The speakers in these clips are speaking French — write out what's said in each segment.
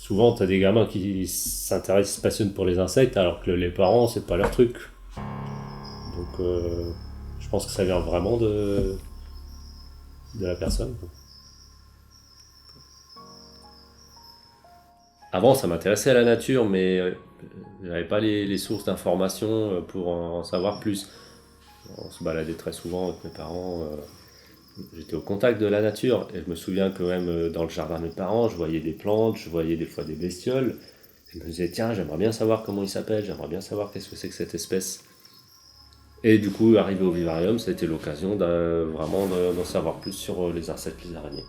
Souvent, t'as des gamins qui s'intéressent, se passionnent pour les insectes, alors que les parents, c'est pas leur truc. Donc, je pense que ça vient vraiment de la personne. Avant, ça m'intéressait la nature, mais j'avais pas les sources d'informations pour en savoir plus. On se baladait très souvent avec mes parents. J'étais au contact de la nature. Et je me souviens que même dans le jardin de mes parents, je voyais des plantes, je voyais des fois des bestioles. Je me disais, tiens, j'aimerais bien savoir comment il s'appelle, j'aimerais bien savoir qu'est-ce que c'est que cette espèce. Et du coup, arrivé au vivarium, c'était l'occasion vraiment d'en savoir plus sur les insectes, les araignées.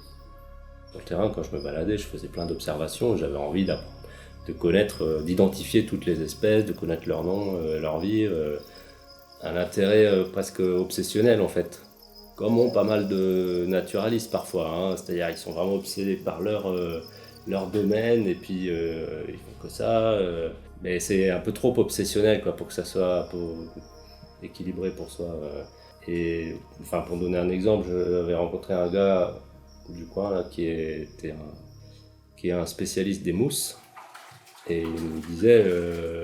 Sur le terrain, quand je me baladais, je faisais plein d'observations. J'avais envie de connaître, d'identifier toutes les espèces, de connaître leur nom, leur vie. Un intérêt presque obsessionnel en fait. Comme ont pas mal de naturalistes parfois, hein. C'est-à-dire ils sont vraiment obsédés par leur domaine et puis ils font que ça. Mais c'est un peu trop obsessionnel quoi, pour que ça soit un peu équilibré pour soi. Et enfin, pour donner un exemple, j'avais rencontré un gars du coin là, qui est un spécialiste des mousses. Et il me disait,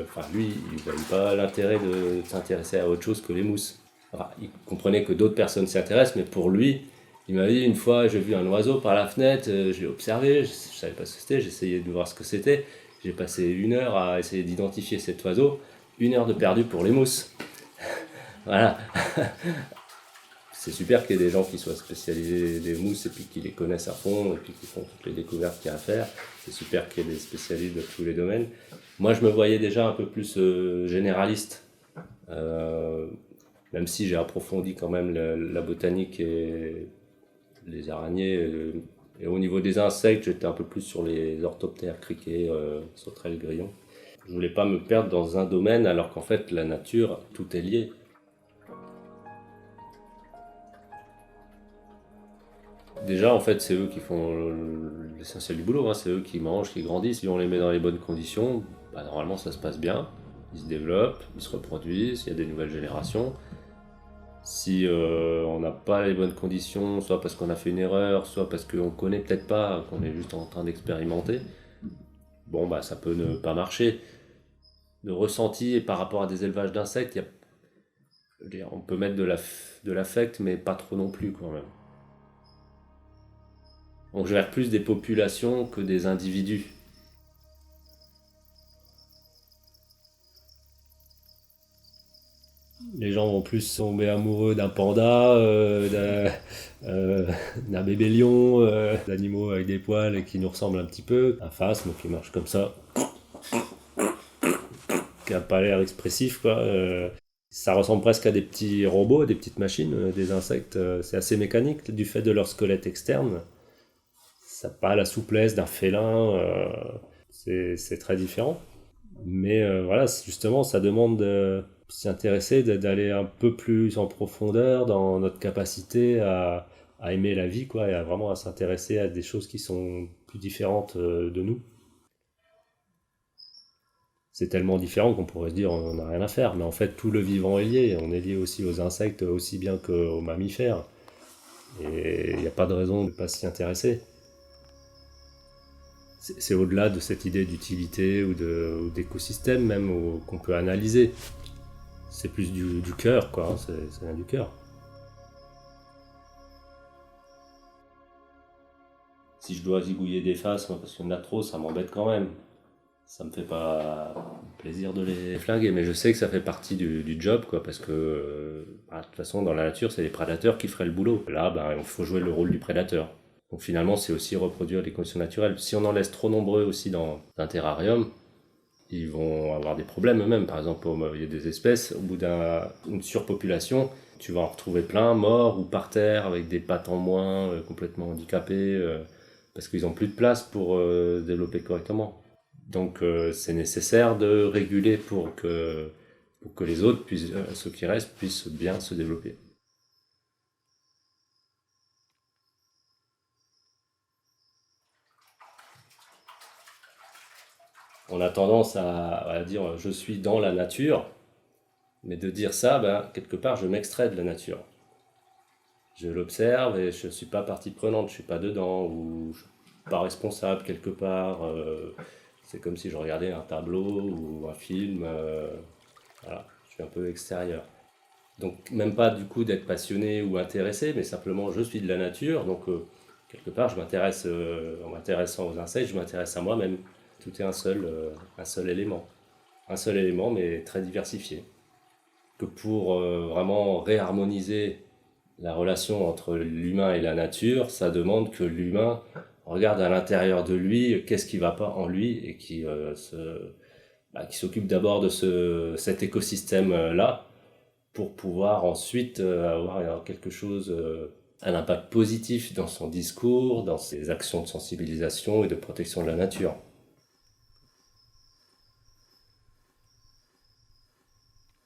enfin lui, il ne voyait pas l'intérêt de s'intéresser à autre chose que les mousses. Enfin, il comprenait que d'autres personnes s'y intéressent, mais pour lui, il m'a dit une fois, j'ai vu un oiseau par la fenêtre, je l'ai observé, je ne savais pas ce que c'était, j'essayais de voir ce que c'était. J'ai passé 1 heure à essayer d'identifier cet oiseau, 1 heure de perdu pour les mousses. Voilà. C'est super qu'il y ait des gens qui soient spécialisés des mousses et puis qui les connaissent à fond et puis qui font toutes les découvertes qu'il y a à faire. C'est super qu'il y ait des spécialistes de tous les domaines. Moi, je me voyais déjà un peu plus généraliste, euh, même si j'ai approfondi quand même la botanique et les araignées. Et au niveau des insectes, j'étais un peu plus sur les orthoptères, criquets, sauterelles, grillons. Je voulais pas me perdre dans un domaine alors qu'en fait, la nature, tout est lié. Déjà, en fait, c'est eux qui font l'essentiel du boulot, hein. C'est eux qui mangent, qui grandissent. Si on les met dans les bonnes conditions, bah, normalement ça se passe bien. Ils se développent, ils se reproduisent, il y a des nouvelles générations. Si on n'a pas les bonnes conditions, soit parce qu'on a fait une erreur, soit parce qu'on connaît peut-être pas, qu'on est juste en train d'expérimenter, bon, bah ça peut ne pas marcher. Le ressenti et par rapport à des élevages d'insectes, on peut mettre de l'affect, mais pas trop non plus quand même. On gère plus des populations que des individus. Les gens vont plus tomber amoureux d'un panda, d'un bébé lion, d'animaux avec des poils et qui nous ressemblent un petit peu. Un phasme qui marche comme ça, qui n'a pas l'air expressif, quoi. Ça ressemble presque à des petits robots, des petites machines, des insectes. C'est assez mécanique du fait de leur squelette externe. Ça n'a pas la souplesse d'un félin. C'est très différent. Mais voilà, justement, ça demande de s'y intéresser, d'aller un peu plus en profondeur dans notre capacité à aimer la vie, quoi, et à vraiment à s'intéresser à des choses qui sont plus différentes de nous. C'est tellement différent qu'on pourrait se dire on n'a rien à faire, mais en fait tout le vivant est lié. On est lié aussi aux insectes aussi bien qu'aux mammifères. Et il n'y a pas de raison de ne pas s'y intéresser. C'est au-delà de cette idée d'utilité ou d'écosystème même qu'on peut analyser. C'est plus du cœur, quoi, hein, ça vient du cœur. Si je dois zigouiller des faces, moi, parce qu'il y en a trop, ça m'embête quand même. Ça me fait pas plaisir de les flinguer, mais je sais que ça fait partie du job, quoi, parce que bah, de toute façon, dans la nature, c'est les prédateurs qui feraient le boulot. Là, bah, il faut jouer le rôle du prédateur. Donc finalement, c'est aussi reproduire les conditions naturelles. Si on en laisse trop nombreux aussi dans un terrarium, ils vont avoir des problèmes eux-mêmes. Par exemple, il y a des espèces, au bout d'une surpopulation, tu vas en retrouver plein morts ou par terre avec des pattes en moins, complètement handicapés, parce qu'ils n'ont plus de place pour se développer correctement. Donc c'est nécessaire de réguler pour que les autres, ceux qui restent, puissent bien se développer. On a tendance à dire je suis dans la nature, mais de dire ça, ben, quelque part, je m'extrais de la nature. Je l'observe et je ne suis pas partie prenante, je ne suis pas dedans. pas responsable quelque part. C'est comme si je regardais un tableau ou un film. Voilà, je suis un peu extérieur. Donc même pas du coup d'être passionné ou intéressé, mais simplement je suis de la nature. Donc quelque part, je m'intéresse, en m'intéressant aux insectes, je m'intéresse à moi-même. Tout est un seul élément. Un seul élément, mais très diversifié. Que pour vraiment réharmoniser la relation entre l'humain et la nature, ça demande que l'humain regarde à l'intérieur de lui qu'est-ce qui ne va pas en lui et qui s'occupe d'abord de cet écosystème-là pour pouvoir ensuite avoir quelque chose, un impact positif dans son discours, dans ses actions de sensibilisation et de protection de la nature.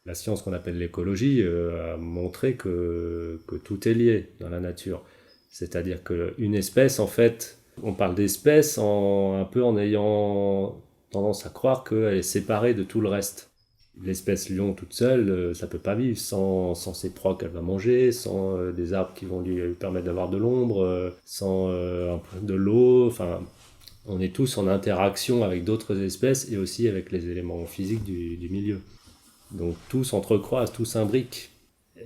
La science qu'on appelle l'écologie a montré que tout est lié dans la nature. C'est-à-dire qu'une espèce, en fait, on parle d'espèce un peu en ayant tendance à croire qu'elle est séparée de tout le reste. L'espèce lion toute seule, ça peut pas vivre sans ses proies qu'elle va manger, sans des arbres qui vont lui permettre d'avoir de l'ombre, sans un peu de l'eau. Enfin, on est tous en interaction avec d'autres espèces et aussi avec les éléments physiques du milieu. Donc tout s'entrecroise, tout s'imbrique.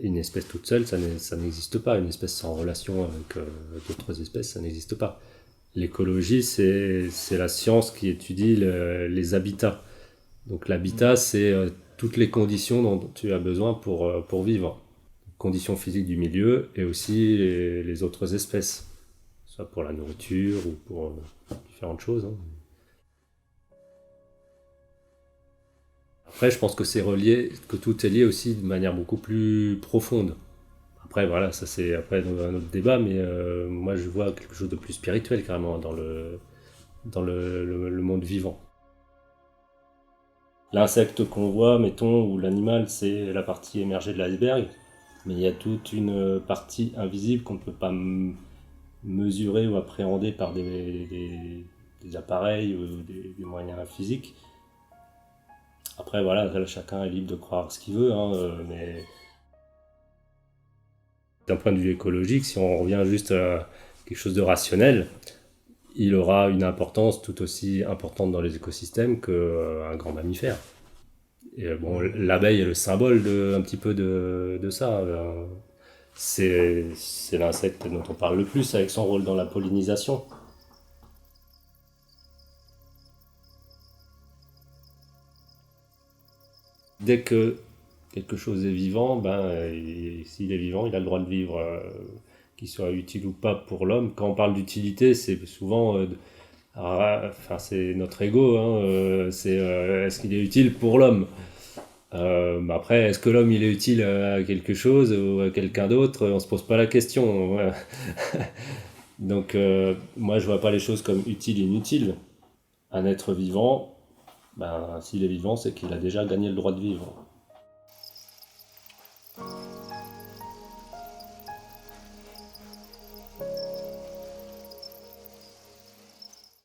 Une espèce toute seule, ça n'existe pas. Une espèce sans relation avec d'autres espèces, ça n'existe pas. L'écologie, c'est la science qui étudie les habitats. Donc l'habitat, c'est toutes les conditions dont tu as besoin pour vivre. Conditions physiques du milieu et aussi les autres espèces. Soit pour la nourriture ou pour différentes choses. Hein. Après, je pense que c'est relié, que tout est lié aussi de manière beaucoup plus profonde. Après, voilà, ça c'est après un autre débat, mais moi je vois quelque chose de plus spirituel carrément dans le monde vivant. L'insecte qu'on voit, mettons, ou l'animal, c'est la partie émergée de l'iceberg, mais il y a toute une partie invisible qu'on ne peut pas mesurer ou appréhender par des appareils ou des moyens physiques. Après, voilà, chacun est libre de croire ce qu'il veut, hein, mais d'un point de vue écologique, si on revient juste à quelque chose de rationnel, il aura une importance tout aussi importante dans les écosystèmes qu'un grand mammifère. Et bon, l'abeille est le symbole un petit peu de ça. C'est l'insecte dont on parle le plus avec son rôle dans la pollinisation. Dès que quelque chose est vivant, s'il est vivant, il a le droit de vivre, qu'il soit utile ou pas pour l'homme. Quand on parle d'utilité, c'est souvent, c'est notre ego. Hein, est-ce qu'il est utile pour l'homme? Après, est-ce que l'homme il est utile à quelque chose ou à quelqu'un d'autre? On se pose pas la question. Voilà. Donc, moi, je vois pas les choses comme utiles et inutiles. Un être vivant, s'il est vivant, c'est qu'il a déjà gagné le droit de vivre.